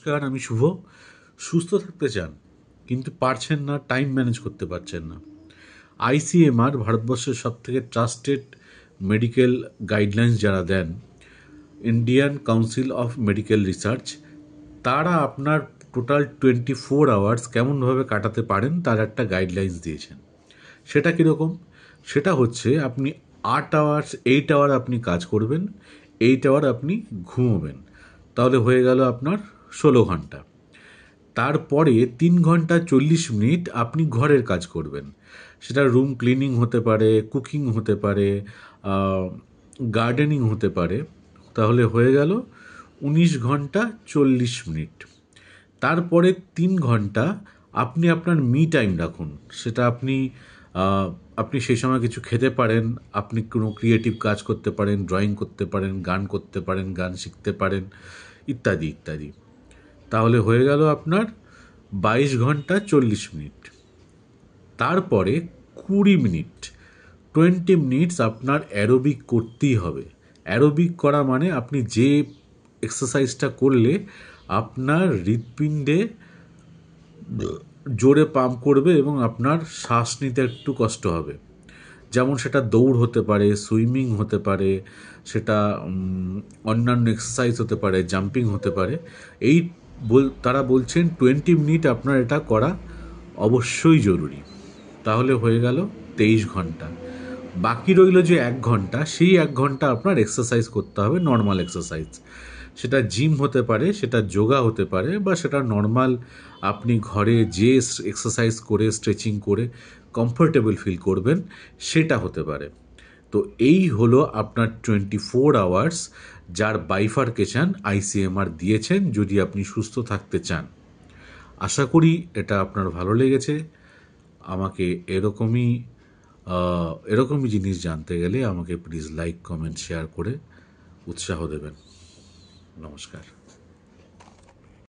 নমস্কার, আমি শুভ। সুস্থ থাকতে চান কিন্তু পারছেন না, টাইম ম্যানেজ করতে পারছেন না। আইসিএমআর ভারতবর্ষের সবথেকে ট্রাস্টেড মেডিকেল গাইডলাইন্স যারা দেন, Indian Council of Medical Research, তারা আপনার টোটাল 24 আওয়ার্স কেমনভাবে কাটাতে পারেন তার একটা গাইডলাইন্স দিয়েছেন। সেটা কীরকম? সেটা হচ্ছে আপনি 8 আওয়ার্স 8 আওয়ার আপনি কাজ করবেন, 8 আওয়ার আপনি ঘুমোবেন, তাহলে হয়ে গেল আপনার 16 ঘন্টা। তারপরে 3 ঘন্টা 40 মিনিট আপনি ঘরের কাজ করবেন। সেটা রুম ক্লিনিং হতে পারে, কুকিং হতে পারে, গার্ডেনিং হতে পারে, তাহলে হয়ে গেল 19 ঘন্টা 40 মিনিট। তারপরে 3 ঘন্টা আপনি আপনার মি টাইম রাখুন। সেটা আপনি সেই সময় কিছু খেতে পারেন, আপনি কোনো ক্রিয়েটিভ কাজ করতে পারেন, ড্রয়িং করতে পারেন, গান করতে পারেন, গান শিখতে পারেন, ইত্যাদি ইত্যাদি। তাহলে হয়ে গেল আপনার 22 ঘন্টা 40 মিনিট। তারপরে 20 মিনিট 20 মিনিটস আপনার অ্যারোবিক করতেই হবে। অ্যারোবিক করা মানে আপনি যে এক্সারসাইজটা করলে আপনার হৃৎপিণ্ডে জোরে পাম্প করবে এবং আপনার শ্বাস নিতে একটু কষ্ট হবে। যেমন সেটা দৌড় হতে পারে, সুইমিং হতে পারে, সেটা অন্যান্য এক্সারসাইজ হতে পারে, জাম্পিং হতে পারে। তারা বলছেন 20 মিনিট আপনার এটা করা অবশ্যই জরুরি। তাহলে হয়ে গেল 23 ঘন্টা। বাকি রইল যে 1 ঘন্টা, সেই 1 ঘন্টা আপনার এক্সারসাইজ করতে হবে, নর্মাল এক্সারসাইজ। সেটা জিম হতে পারে, সেটা যোগা হতে পারে, বা সেটা নর্মাল আপনি ঘরে যে এক্সারসাইজ করে, স্ট্রেচিং করে কমফোর্টেবল ফিল করবেন সেটা হতে পারে। তো এই হলো আপনার 24 আওয়ার্স, যার বাইফার্কেশন আইসিএমআর দিয়েছেন যদি আপনি সুস্থ থাকতে চান। আশা করি এটা আপনার ভালো লেগেছে। আমাকে এরকমই জিনিস জানতে গেলে আমাকে প্লিজ লাইক, কমেন্ট, শেয়ার করে উৎসাহ দেবেন। নমস্কার।